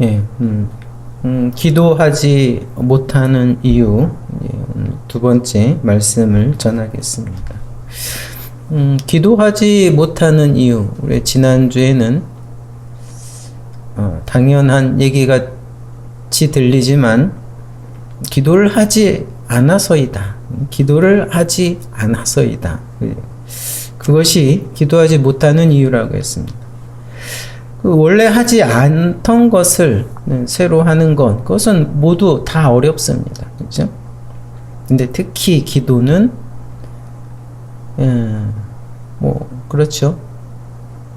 예, 기도하지 못하는 이유, 예, 두 번째 말씀을 전하겠습니다. 기도하지 못하는 이유, 우리 지난주에는 당연한 얘기같이 들리지만 기도를 하지 않아서이다. 기도를 하지 않아서이다. 그것이 기도하지 못하는 이유라고 했습니다. 원래 하지 않던 것을 새로 하는 것, 그것은 모두 다 어렵습니다. 그렇죠? 근데 특히 기도는 그렇죠.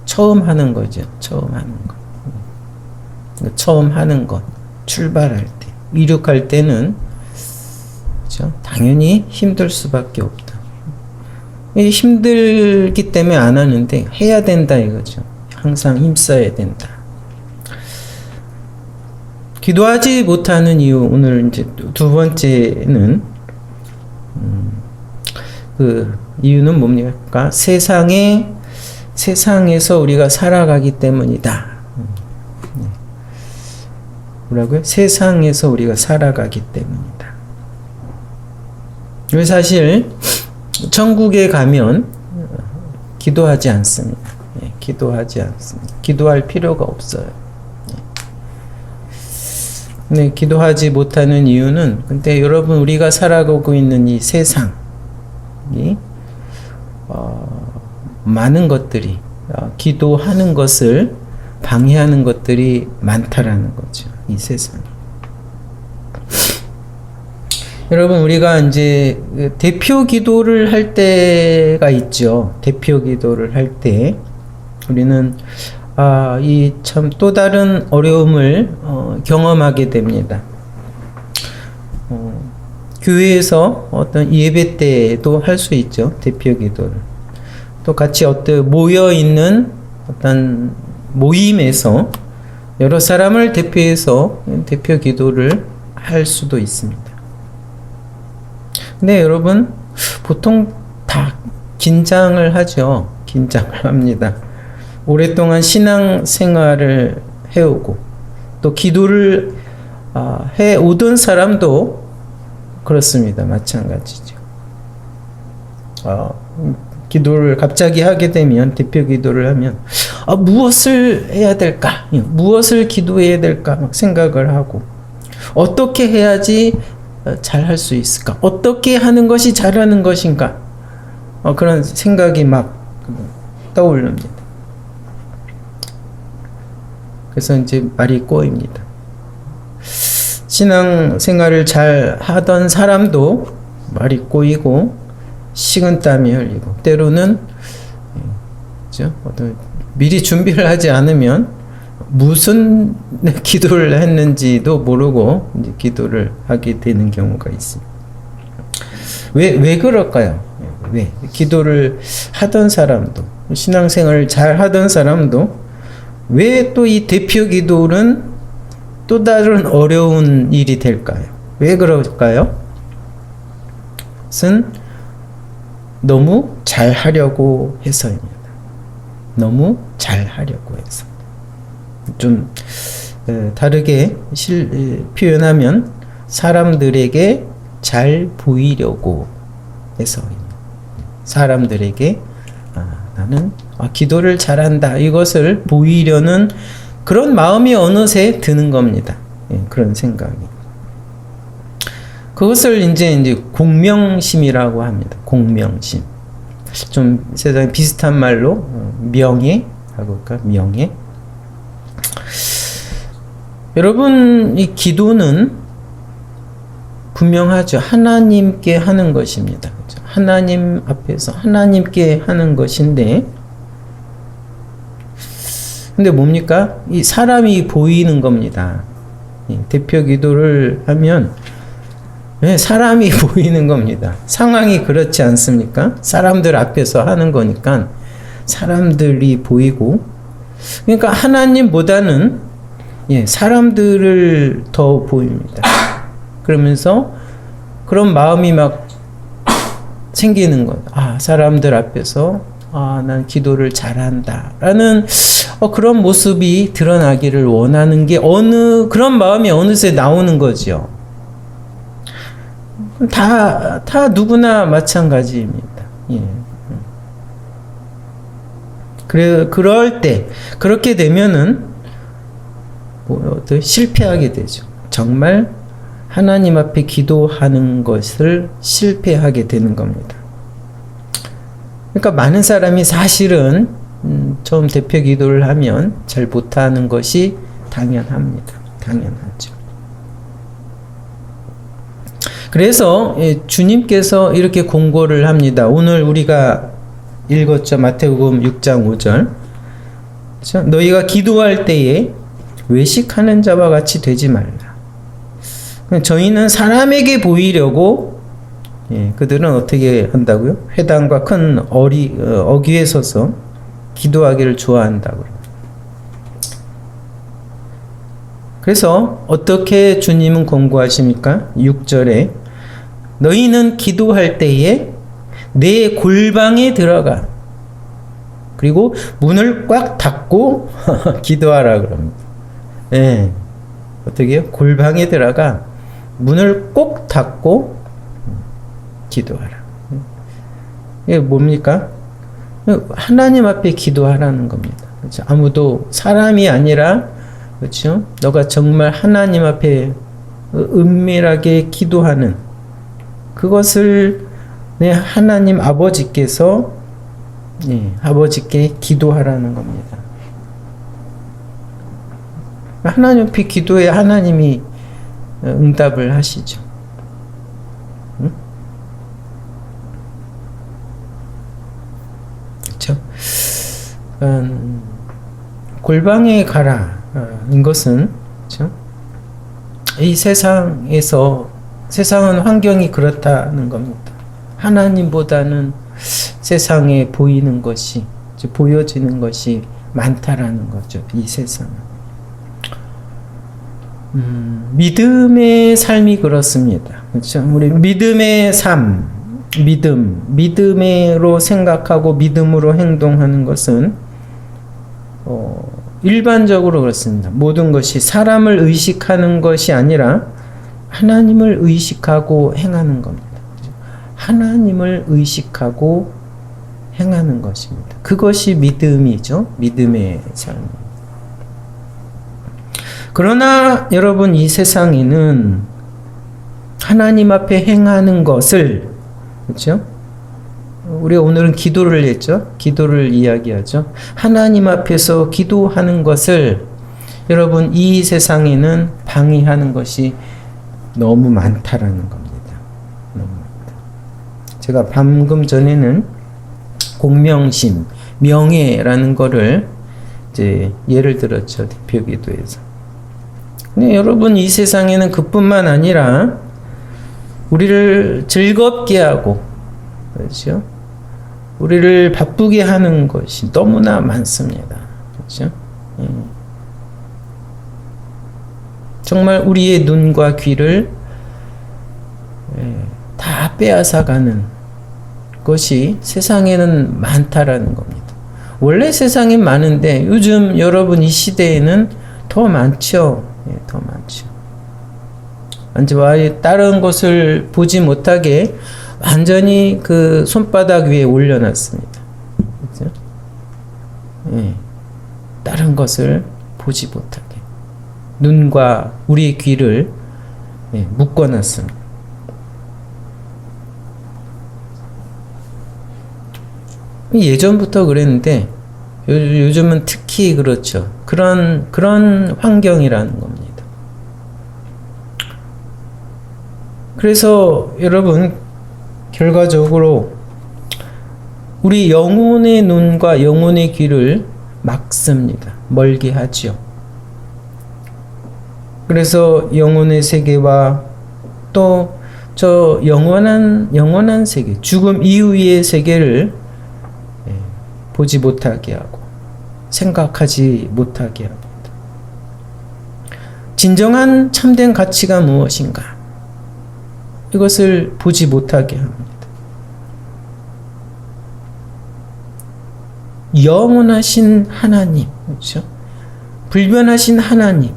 처음 하는 거죠. 처음 하는 것. 처음 하는 것. 출발할 때, 이륙할 때는 그렇죠? 당연히 힘들 수밖에 없다. 힘들기 때문에 안 하는데 해야 된다 이거죠. 항상 힘써야 된다. 기도하지 못하는 이유, 오늘 이제 두 번째는 그 이유는 뭡니까? 세상에서 우리가 살아가기 때문이다. 뭐라고요? 세상에서 우리가 살아가기 때문이다. 사실 천국에 가면 기도하지 않습니다. 기도하지 않습니다. 기도할 필요가 없어요. 네, 기도하지 못하는 이유는, 근데 여러분, 우리가 살아가고 있는 이 세상이 많은 것들이 기도하는 것을 방해하는 것들이 많다라는 거죠. 이 세상에. 여러분, 우리가 이제 대표 기도를 할 때가 있죠. 대표 기도를 할 때 우리는 이 참 또 다른 어려움을 경험하게 됩니다. 교회에서 어떤 예배 때도 할 수 있죠. 대표 기도를. 또 같이 모여 있는 어떤 모임에서 여러 사람을 대표해서 대표 기도를 할 수도 있습니다. 근데 여러분, 보통 다 긴장을 하죠. 긴장을 합니다. 오랫동안 신앙 생활을 해오고 또 기도를 해오던 사람도 그렇습니다. 마찬가지죠. 기도를 갑자기 하게 되면, 대표 기도를 하면 무엇을 해야 될까? 무엇을 기도해야 될까? 막 생각을 하고, 어떻게 해야지 잘 할 수 있을까? 어떻게 하는 것이 잘하는 것인가? 그런 생각이 막 떠오릅니다. 그래서 이제 말이 꼬입니다. 신앙 생활을 잘 하던 사람도 말이 꼬이고 식은땀이 흘리고, 때로는 그렇죠? 미리 준비를 하지 않으면 무슨 기도를 했는지도 모르고 이제 기도를 하게 되는 경우가 있습니다. 왜 그럴까요? 왜? 기도를 하던 사람도, 신앙생활을 잘 하던 사람도 왜 또 이 대표 기도는 또 다른 어려운 일이 될까요? 왜 그럴까요? 그것은 너무 잘 하려고 해서입니다. 너무 잘 하려고 해서. 좀 다르게 표현하면 사람들에게 잘 보이려고 해서입니다. 사람들에게 나는 기도를 잘한다, 이것을 보이려는 그런 마음이 어느새 드는 겁니다. 그런 생각이. 그것을 이제 공명심이라고 합니다. 공명심. 좀 세상에 비슷한 말로 명예라고 할까? 명예. 여러분, 이 기도는 분명하죠. 하나님께 하는 것입니다. 그렇죠? 하나님 앞에서 하나님께 하는 것인데, 근데 뭡니까? 이 사람이 보이는 겁니다. 대표 기도를 하면 사람이 보이는 겁니다. 상황이 그렇지 않습니까? 사람들 앞에서 하는 거니까 사람들이 보이고, 그러니까 하나님보다는 사람들을 더 보입니다. 그러면서 그런 마음이 막 생기는 것. 사람들 앞에서 난 기도를 잘한다 라는 그런 모습이 드러나기를 원하는 게 그런 마음이 어느새 나오는 거죠. 다 누구나 마찬가지입니다. 예. 그럴 때, 그렇게 되면은, 실패하게 되죠. 정말 하나님 앞에 기도하는 것을 실패하게 되는 겁니다. 그러니까 많은 사람이 사실은, 처음 대표 기도를 하면 잘 못하는 것이 당연합니다. 당연하죠. 그래서 주님께서 이렇게 공고를 합니다. 오늘 우리가 읽었죠. 마태복음 6장 5절. 그렇죠? 너희가 기도할 때에 외식하는 자와 같이 되지 말라. 저희는 사람에게 보이려고 그들은 어떻게 한다고요? 회당과 큰 어귀에 서서 기도하기를 좋아한다고요. 그래서 어떻게 주님은 권고하십니까? 6절에 너희는 기도할 때에 내 골방에 들어가 그리고 문을 꽉 닫고 기도하라 그럽니다. 예. 어떻게 해요? 골방에 들어가 문을 꼭 닫고 기도하라. 이게 뭡니까? 하나님 앞에 기도하라는 겁니다. 그렇죠? 아무도 사람이 아니라 그렇죠? 너가 정말 하나님 앞에 은밀하게 기도하는 그것을 내 하나님 아버지께서 아버지께 기도하라는 겁니다. 하나님 앞에 기도해 하나님이 응답을 하시죠. 응? 그렇죠? 골방에 가라. 이것은 그렇죠? 이 세상에서 세상은 환경이 그렇다는 겁니다. 하나님보다는 세상에 보이는 것이 보여지는 것이 많다라는 거죠. 이 세상은. 믿음의 삶이 그렇습니다. 그렇죠? 우리 믿음의 삶, 믿음으로 생각하고 믿음으로 행동하는 것은 일반적으로 그렇습니다. 모든 것이 사람을 의식하는 것이 아니라 하나님을 의식하고 행하는 겁니다. 하나님을 의식하고 행하는 것입니다. 그것이 믿음이죠. 믿음의 삶. 그러나 여러분 이 세상에는 하나님 앞에 행하는 것을 그렇죠? 우리가 오늘은 기도를 했죠. 기도를 이야기하죠. 하나님 앞에서 기도하는 것을 여러분 이 세상에는 방해하는 것이 너무 많다라는 겁니다. 너무 많다. 제가 방금 전에는 공명심, 명예라는 거를 이제 예를 들었죠. 대표 기도에서. 근데 여러분 이 세상에는 그뿐만 아니라 우리를 즐겁게 하고 그렇죠? 우리를 바쁘게 하는 것이 너무나 많습니다. 그렇죠? 정말 우리의 눈과 귀를 다 빼앗아가는 것이 세상에는 많다라는 겁니다. 원래 세상에 많은데 요즘 여러분 이 시대에는 더 많죠. 더 많죠. 완전히 다른 것을 보지 못하게 완전히 그 손바닥 위에 올려놨습니다. 그렇죠? 다른 것을 보지 못하게 눈과 우리의 귀를 묶어놨습니다. 예전부터 그랬는데 요즘은 특히 그렇죠. 그런 환경이라는 겁니다. 그래서 여러분 결과적으로 우리 영혼의 눈과 영혼의 귀를 막습니다. 멀게 하죠. 그래서 영혼의 세계와 또 저 영원한 세계, 죽음 이후의 세계를 보지 못하게 하고 생각하지 못하게 합니다. 진정한 참된 가치가 무엇인가? 이것을 보지 못하게 합니다. 영원하신 하나님, 그렇죠? 불변하신 하나님,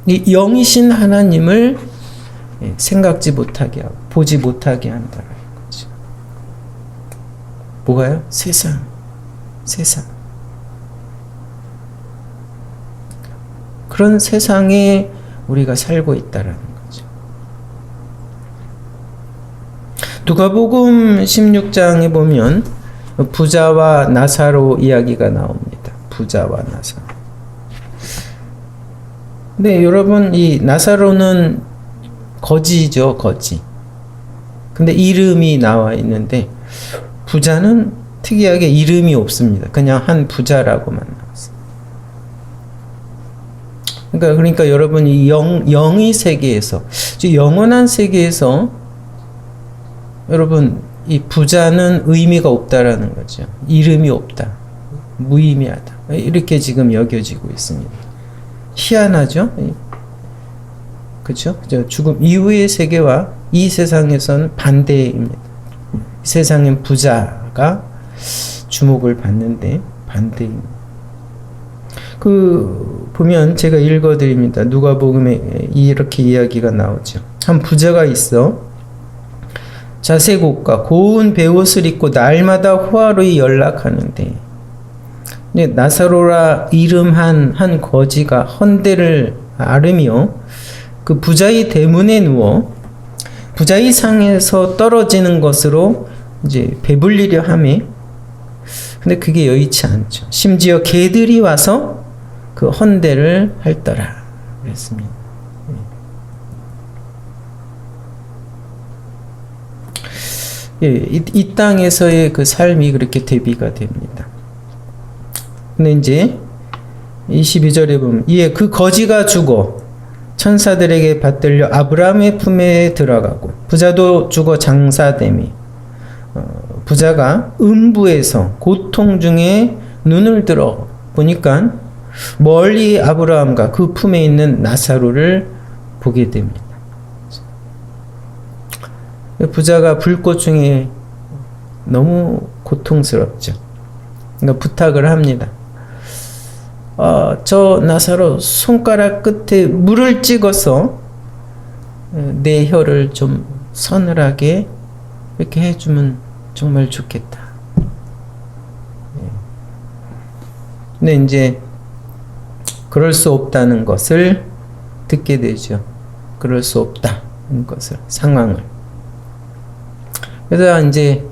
이 영이신 하나님을 생각지 못하게 하고 보지 못하게 한다는 거죠. 뭐가요? 세상. 그런 세상에 우리가 살고 있다라는 거죠. 누가복음 16장에 보면 부자와 나사로 이야기가 나옵니다. 부자와 나사로. 근데 여러분, 이 나사로는 거지죠, 거지. 근데 이름이 나와 있는데 부자는 특이하게 이름이 없습니다. 그냥 한 부자라고만 나왔어요. 그러니까 여러분, 이 영의 세계에서, 즉 영원한 세계에서 여러분, 이 부자는 의미가 없다라는 거죠. 이름이 없다. 무의미하다. 이렇게 지금 여겨지고 있습니다. 희한하죠? 그렇죠? 죽음 이후의 세계와 이 세상에서는 반대입니다. 이 세상엔 부자가 주목을 받는데 반대입니다. 보면 제가 읽어드립니다. 누가복음에 이렇게 이야기가 나오죠. 한 부자가 있어 자색 옷과 고운 베옷을 입고 날마다 호화로이 연락하는데, 나사로라 이름한 한 거지가 헌대를 앓으며 그 부자의 대문에 누워 부자의 상에서 떨어지는 것으로 이제 배불리려 하매, 근데 그게 여의치 않죠. 심지어 개들이 와서 그 헌대를 핥더라 그랬습니다. 이 땅에서의 그 삶이 그렇게 대비가 됩니다. 근데 이제 22절에 보면 이에 그 거지가 죽어 천사들에게 받들려 아브라함의 품에 들어가고 부자도 죽어 장사되며 부자가 음부에서 고통 중에 눈을 들어 보니까 멀리 아브라함과 그 품에 있는 나사로를 보게 됩니다. 부자가 불꽃 중에 너무 고통스럽죠. 그러니까 부탁을 합니다. 저 나사로 손가락 끝에 물을 찍어서 내 혀를 좀 서늘하게 이렇게 해주면 정말 좋겠다. 근데 이제 그럴 수 없다는 것을 듣게 되죠. 그럴 수 없다는 것을, 상황을. 그래서 이제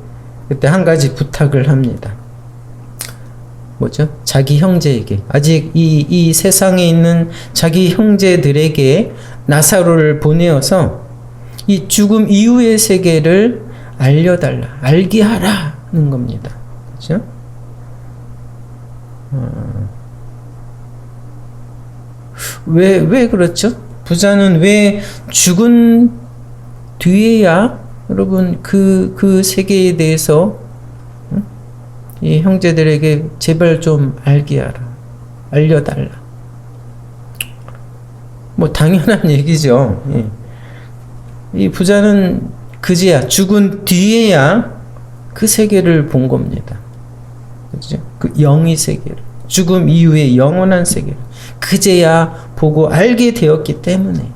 그때 한 가지 부탁을 합니다. 뭐죠? 자기 형제에게, 아직 이 세상에 있는 자기 형제들에게 나사로를 보내어서 이 죽음 이후의 세계를 알려달라, 알게 하라는 겁니다. 그렇죠? 왜 그렇죠? 부자는 왜 죽은 뒤에야 여러분 그 세계에 대해서 이 형제들에게 제발 좀 알게 하라, 알려달라. 뭐 당연한 얘기죠. 이 부자는 그제야, 죽은 뒤에야 그 세계를 본 겁니다. 그죠? 그 영의 세계를, 죽음 이후의 영원한 세계를 그제야 보고 알게 되었기 때문에.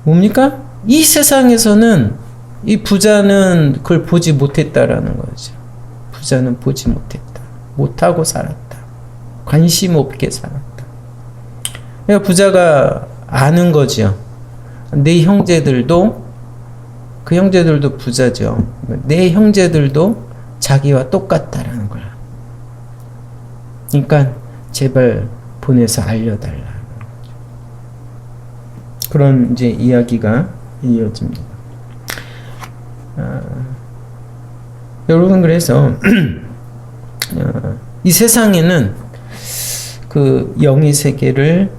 뭡니까? 이 세상에서는 이 부자는 그걸 보지 못했다라는 거죠. 부자는 보지 못했다. 못하고 살았다. 관심 없게 살았다. 그러니까 부자가 아는 거죠. 내 형제들도, 그 형제들도 부자죠. 내 형제들도 자기와 똑같다라는 거야. 그러니까 제발 보내서 알려달라. 그런 이제 이야기가 이어집니다. 여러분, 그래서 이 세상에는 그 영의 세계를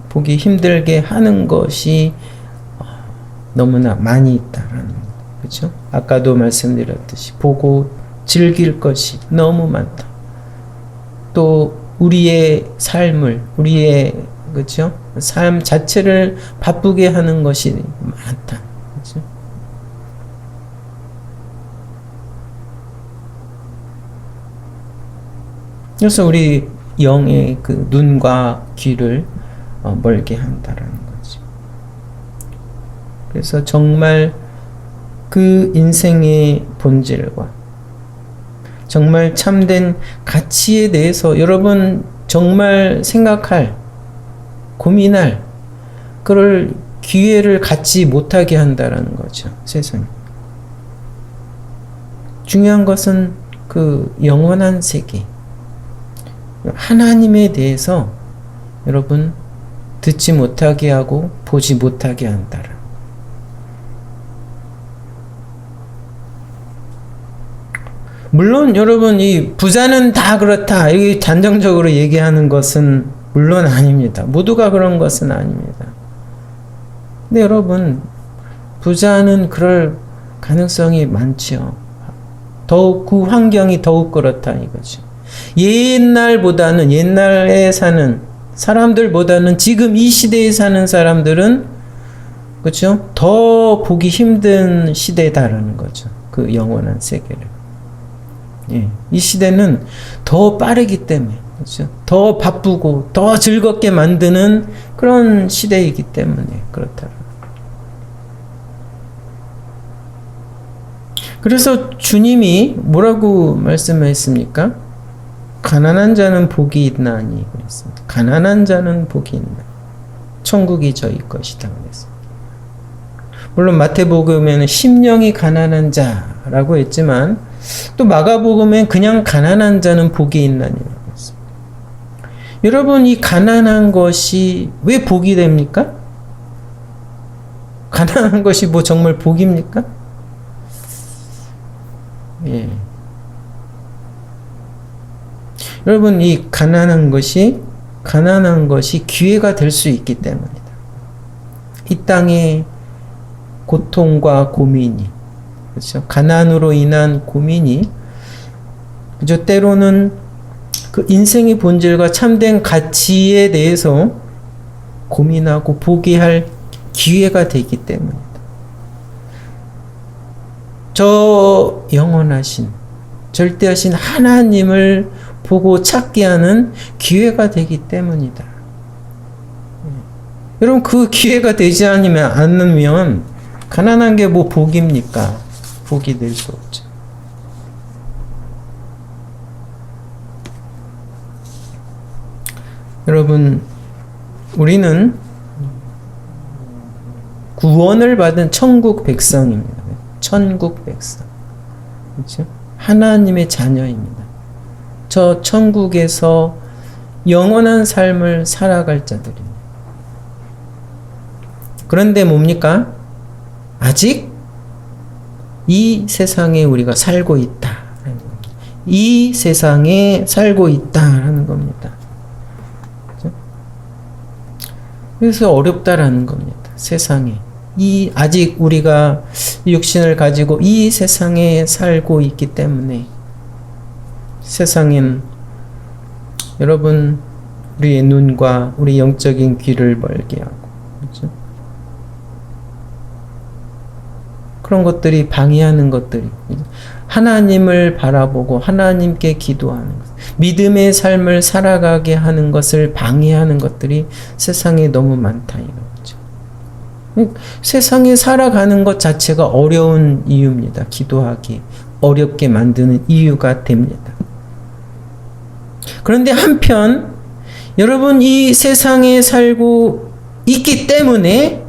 보기 힘들게 하는 것이 너무나 많이 있다라는 거. 그렇죠? 아까도 말씀드렸듯이 보고 즐길 것이 너무 많다. 또 우리의 삶을, 우리의, 그렇죠? 삶 자체를 바쁘게 하는 것이 많다. 그렇죠? 그래서 우리 영의 그 눈과 귀를 멀게 한다라는 거지. 그래서 정말 그 인생의 본질과 정말 참된 가치에 대해서 여러분 정말 생각할, 고민할 그럴 기회를 갖지 못하게 한다라는 거죠. 세상에. 중요한 것은 그 영원한 세계, 하나님에 대해서 여러분 듣지 못하게 하고 보지 못하게 한다라. 물론 여러분 이 부자는 다 그렇다 이게 단정적으로 얘기하는 것은 물론 아닙니다. 모두가 그런 것은 아닙니다. 근데 여러분 부자는 그럴 가능성이 많죠. 더욱 그 환경이 더욱 그렇다 이거죠. 옛날보다는 옛날에 사는 사람들보다는 지금 이 시대에 사는 사람들은 그렇죠? 더 보기 힘든 시대다라는 거죠. 그 영원한 세계를. 예, 이 시대는 더 빠르기 때문에 그렇죠? 더 바쁘고 더 즐겁게 만드는 그런 시대이기 때문에 그렇다. 그래서 주님이 뭐라고 말씀하셨습니까? 가난한 자는 복이 있나니 그랬습니다. 가난한 자는 복이 있나. 천국이 저희 것이다 그랬습니다. 물론 마태복음에는 심령이 가난한 자라고 했지만 또 마가복음엔 그냥 가난한 자는 복이 있나니라고 했습니다. 여러분 이 가난한 것이 왜 복이 됩니까? 가난한 것이 뭐 정말 복입니까? 예. 여러분 이 가난한 것이 기회가 될 수 있기 때문이다. 이 땅의 고통과 고민이 그렇죠? 가난으로 인한 고민이 그죠? 때로는 그 인생의 본질과 참된 가치에 대해서 고민하고 보게 할 기회가 되기 때문이다. 저 영원하신 절대하신 하나님을 보고 찾게 하는 기회가 되기 때문이다. 여러분 그 기회가 되지 않으면 가난한 게 뭐 복입니까? 복이 될 수 없죠. 여러분 우리는 구원을 받은 천국 백성입니다. 천국 백성. 그렇죠? 하나님의 자녀입니다. 저 천국에서 영원한 삶을 살아갈 자들입니다. 그런데 뭡니까? 아직 이 세상에 우리가 살고 있다. 이 세상에 살고 있다라는 겁니다. 그렇죠? 그래서 어렵다라는 겁니다. 세상에. 아직 우리가 육신을 가지고 이 세상에 살고 있기 때문에 세상엔 여러분 우리의 눈과 우리 영적인 귀를 멀게 하고 그렇죠? 그런 것들이 방해하는 것들이 하나님을 바라보고 하나님께 기도하는 것, 믿음의 삶을 살아가게 하는 것을 방해하는 것들이 세상에 너무 많다 이거죠. 세상에 살아가는 것 자체가 어려운 이유입니다. 기도하기 어렵게 만드는 이유가 됩니다. 그런데 한편 여러분 이 세상에 살고 있기 때문에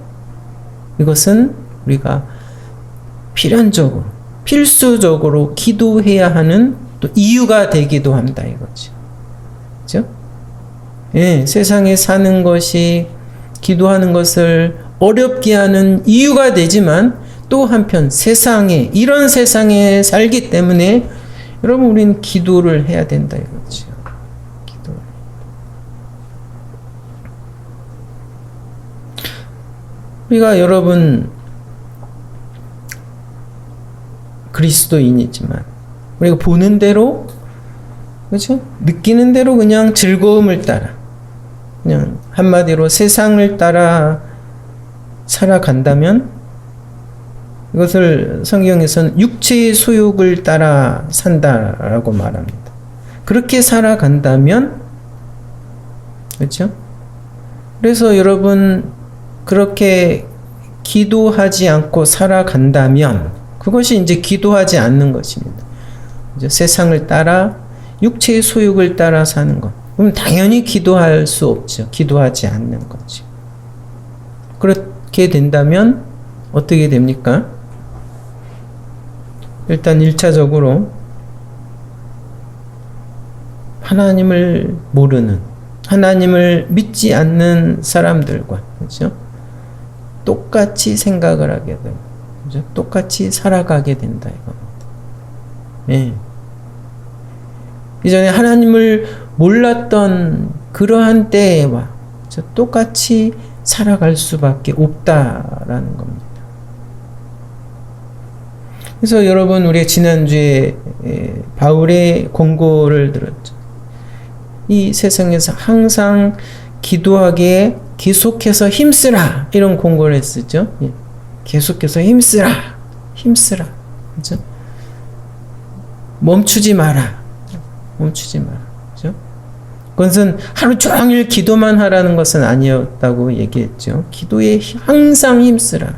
이것은 우리가 필연적으로 필수적으로 기도해야 하는 또 이유가 되기도 한다 이거죠. 그렇죠? 예, 세상에 사는 것이 기도하는 것을 어렵게 하는 이유가 되지만 또 한편 이런 세상에 살기 때문에 여러분 우리는 기도를 해야 된다 이거죠. 기도를. 우리가 여러분 그리스도인이지만 우리가 보는 대로 그렇죠? 느끼는 대로 그냥 즐거움을 따라 그냥 한마디로 세상을 따라 살아간다면 이것을 성경에서는 육체의 소욕을 따라 산다라고 말합니다. 그렇게 살아간다면, 그렇죠? 그래서 여러분 그렇게 기도하지 않고 살아간다면 그것이 이제 기도하지 않는 것입니다. 이제 세상을 따라 육체의 소욕을 따라 사는 것. 그럼 당연히 기도할 수 없죠. 기도하지 않는 거죠. 그렇게 된다면 어떻게 됩니까? 일단 1차적으로 하나님을 모르는, 하나님을 믿지 않는 사람들과, 그렇죠? 똑같이 생각을 하게 되고, 그렇죠? 똑같이 살아가게 된다 이겁니다. 예. 이전에 하나님을 몰랐던 그러한 때와 똑같이 살아갈 수밖에 없다라는 겁니다. 그래서 여러분, 우리 지난주에 바울의 권고를 들었죠. 이 세상에서 항상 기도하기에 계속해서 힘쓰라, 이런 권고를 했었죠. 예. 계속해서 힘쓰라. 그렇죠? 멈추지 마라. 그렇죠? 그것은 하루 종일 기도만 하라는 것은 아니었다고 얘기했죠. 기도에 항상 힘쓰라.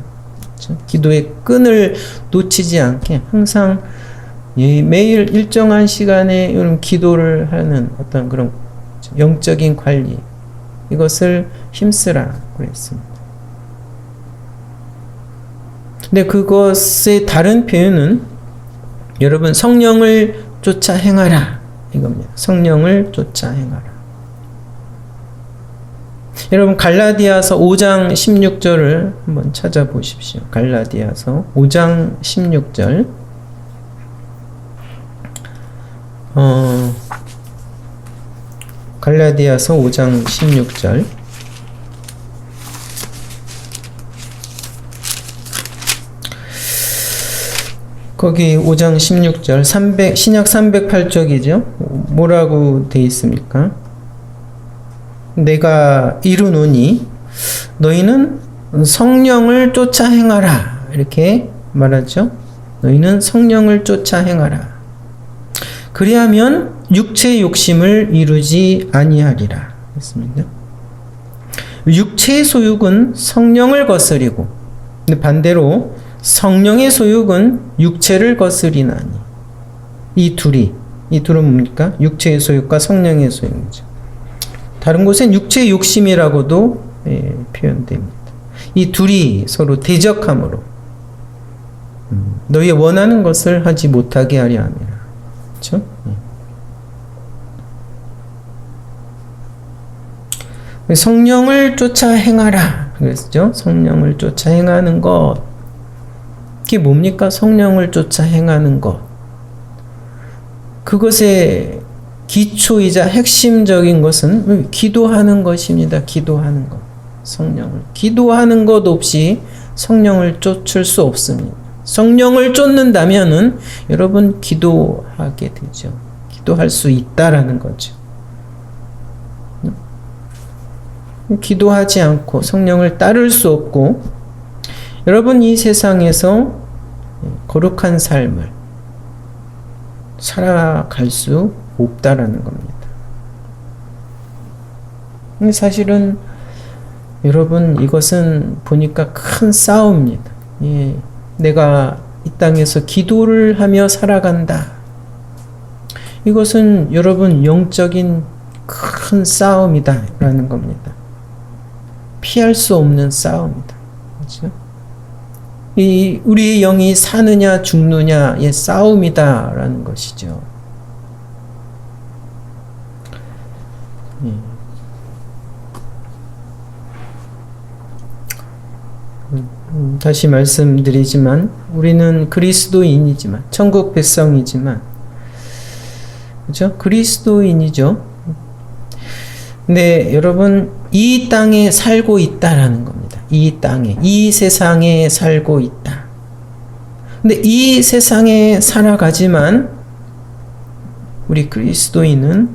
그렇죠? 기도의 끈을 놓치지 않게 항상 매일 일정한 시간에 이런 기도를 하는 어떤 그런 영적인 관리, 이것을 힘쓰라 그랬습니다. 근데 그것의 다른 표현은 여러분 성령을 쫓아 행하라 이겁니다. 성령을 쫓아 행하라. 여러분 갈라디아서 5장 16절을 한번 찾아보십시오. 갈라디아서 5장 16절. 갈라디아서 5장 16절. 거기 5장 16절 신약 308쪽이죠. 뭐라고 돼 있습니까? 내가 이르노니 너희는 성령을 쫓아 행하라. 이렇게 말하죠. 너희는 성령을 쫓아 행하라. 그리하면 육체의 욕심을 이루지 아니하리라 했습니다. 육체의 소욕은 성령을 거스리고, 근데 반대로 성령의 소욕은 육체를 거스리나니. 이 둘은 뭡니까? 육체의 소욕과 성령의 소욕이죠. 다른 곳엔 육체의 욕심이라고도 표현됩니다. 이 둘이 서로 대적함으로 너희 원하는 것을 하지 못하게 하려 함이라. 그렇죠? 성령을 쫓아 행하라 그랬죠. 성령을 쫓아 행하는 것. 그게 뭡니까? 성령을 쫓아 행하는 것. 그것의 기초이자 핵심적인 것은 기도하는 것입니다. 기도하는 것. 성령을. 기도하는 것 없이 성령을 쫓을 수 없습니다. 성령을 쫓는다면은 여러분 기도하게 되죠. 기도할 수 있다라는 거죠. 기도하지 않고 성령을 따를 수 없고, 여러분 이 세상에서 거룩한 삶을 살아갈 수 없다라는 겁니다. 근데 사실은 여러분 이것은 보니까 큰 싸움입니다. 예, 내가 이 땅에서 기도를 하며 살아간다. 이것은 여러분 영적인 큰 싸움이다라는 겁니다. 피할 수 없는 싸움이다. 그렇죠? 우리의 영이 사느냐 죽느냐의 싸움이다라는 것이죠. 다시 말씀드리지만 우리는 그리스도인이지만 천국 백성이지만, 그렇죠? 그리스도인이죠. 근데 여러분 이 땅에 살고 있다라는 겁니다. 이 땅에, 이 세상에 살고 있다. 근데 이 세상에 살아가지만 우리 그리스도인은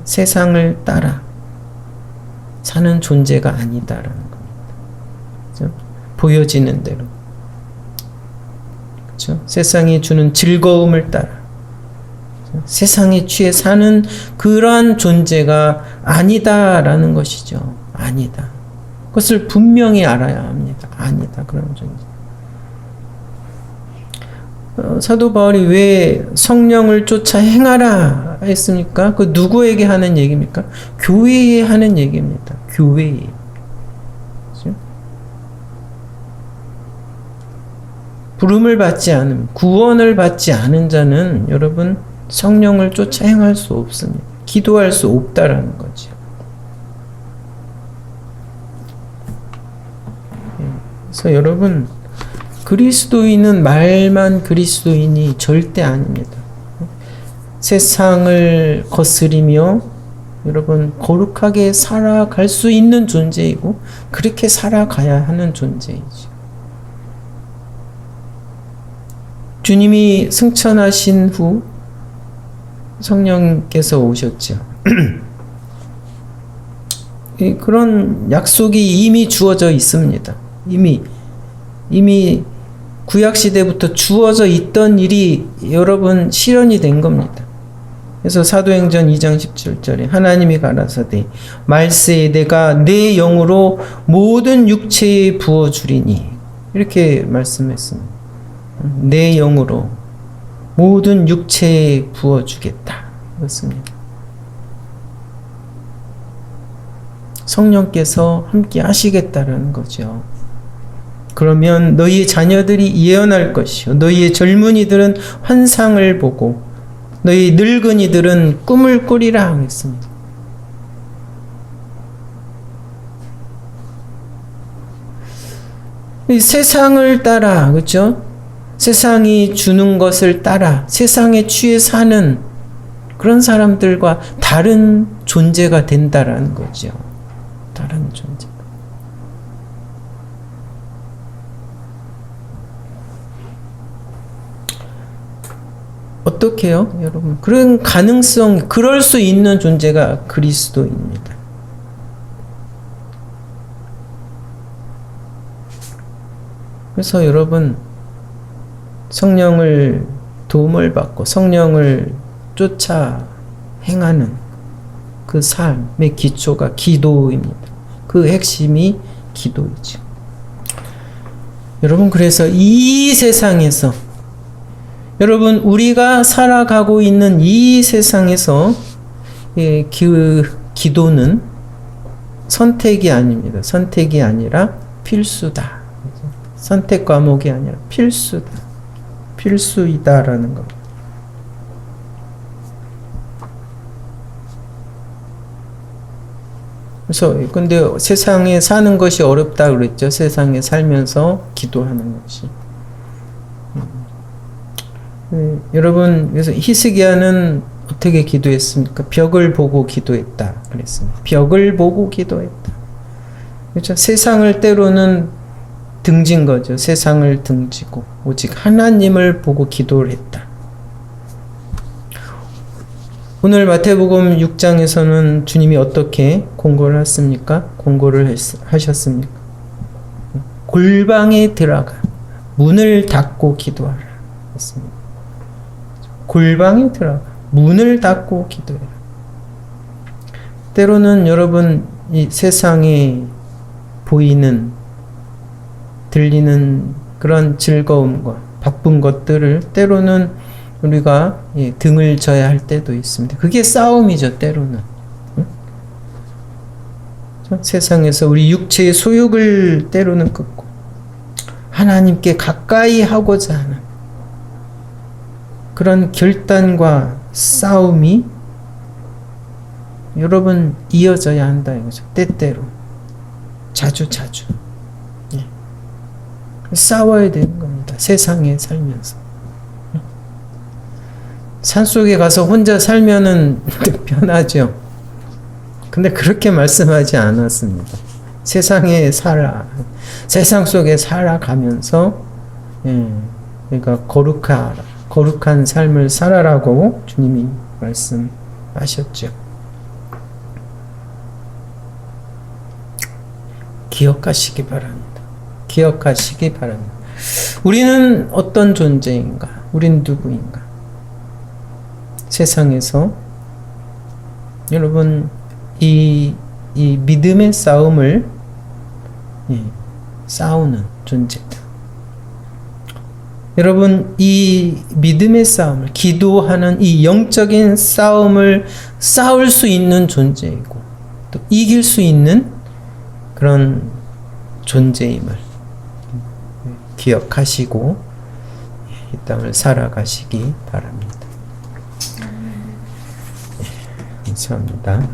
세상을 따라 사는 존재가 아니다라는 겁니다. 그렇죠? 보여지는 대로, 그렇죠? 세상이 주는 즐거움을 따라 세상에 취해 사는 그러한 존재가 아니다라는 것이죠. 아니다. 그것을 분명히 알아야 합니다. 아니다. 그런 존재. 사도 바울이 왜 성령을 쫓아 행하라 했습니까? 그 누구에게 하는 얘기입니까? 교회에 하는 얘기입니다. 교회에. 그렇죠? 부름을 받지 않은, 구원을 받지 않은 자는 여러분 성령을 쫓아 행할 수 없습니다. 기도할 수 없다라는 거죠. 그래서 여러분 그리스도인은 말만 그리스도인이 절대 아닙니다. 세상을 거스리며 여러분 거룩하게 살아갈 수 있는 존재이고 그렇게 살아가야 하는 존재이죠. 주님이 승천하신 후 성령께서 오셨죠. 그런 약속이 이미 주어져 있습니다. 이미 구약시대부터 주어져 있던 일이 여러분 실현이 된 겁니다. 그래서 사도행전 2장 17절에 하나님이 가라사대 말세에 내가 내 영으로 모든 육체에 부어주리니 이렇게 말씀했습니다. 내 영으로 모든 육체에 부어주겠다. 그렇습니다. 성령께서 함께 하시겠다라는 거죠. 그러면 너희의 자녀들이 예언할 것이요 너희의 젊은이들은 환상을 보고 너희 늙은이들은 꿈을 꾸리라 했습니다. 이 세상을 따라 그렇죠? 세상이 주는 것을 따라 세상에 취해 사는 그런 사람들과 다른 존재가 된다라는 거죠. 다른 존재. 어떻게요, 여러분? 그런 가능성, 그럴 수 있는 존재가 그리스도입니다. 그래서 여러분, 성령을 도움을 받고 성령을 쫓아 행하는 그 삶의 기초가 기도입니다. 그 핵심이 기도이죠. 여러분, 그래서 이 세상에서 여러분 우리가 살아가고 있는 이 세상에서 기도는 선택이 아닙니다. 선택이 아니라 필수다. 선택 과목이 아니라 필수다. 필수이다라는 겁니다. 그래서 근데 세상에 사는 것이 어렵다 그랬죠. 세상에 살면서 기도하는 것이. 여러분, 그래서 히스기야는 어떻게 기도했습니까? 벽을 보고 기도했다 그랬습니다. 벽을 보고 기도했다. 그렇죠? 세상을 때로는 등진 거죠. 세상을 등지고 오직 하나님을 보고 기도를 했다. 오늘 마태복음 6장에서는 주님이 어떻게 공고를 했습니까? 공고를 하셨습니까? 골방에 들어가 문을 닫고 기도하라 했습니다. 골방에 들어가 문을 닫고 기도해라. 때로는 여러분 이 세상에 보이는 들리는 그런 즐거움과 바쁜 것들을 때로는 우리가 등을 져야 할 때도 있습니다. 그게 싸움이죠. 때로는 세상에서 우리 육체의 소욕을 때로는 끊고 하나님께 가까이 하고자 하는 그런 결단과 싸움이 여러분 이어져야 한다 이거죠. 때때로 자주 싸워야 되는 겁니다. 세상에 살면서 산속에 가서 혼자 살면은 편하죠. 근데 그렇게 말씀하지 않았습니다. 세상에 살아, 세상 속에 살아가면서 그러니까 거룩한 삶을 살아라고 주님이 말씀하셨죠. 기억하시기 바랍니다. 기억하시기 바랍니다. 우리는 어떤 존재인가? 우린 누구인가? 세상에서 여러분 이 믿음의 싸움을 싸우는 존재다. 여러분 이 믿음의 싸움을 기도하는 이 영적인 싸움을 싸울 수 있는 존재이고 또 이길 수 있는 그런 존재임을 기억하시고 이 땅을 살아가시기 바랍니다. 감사합니다.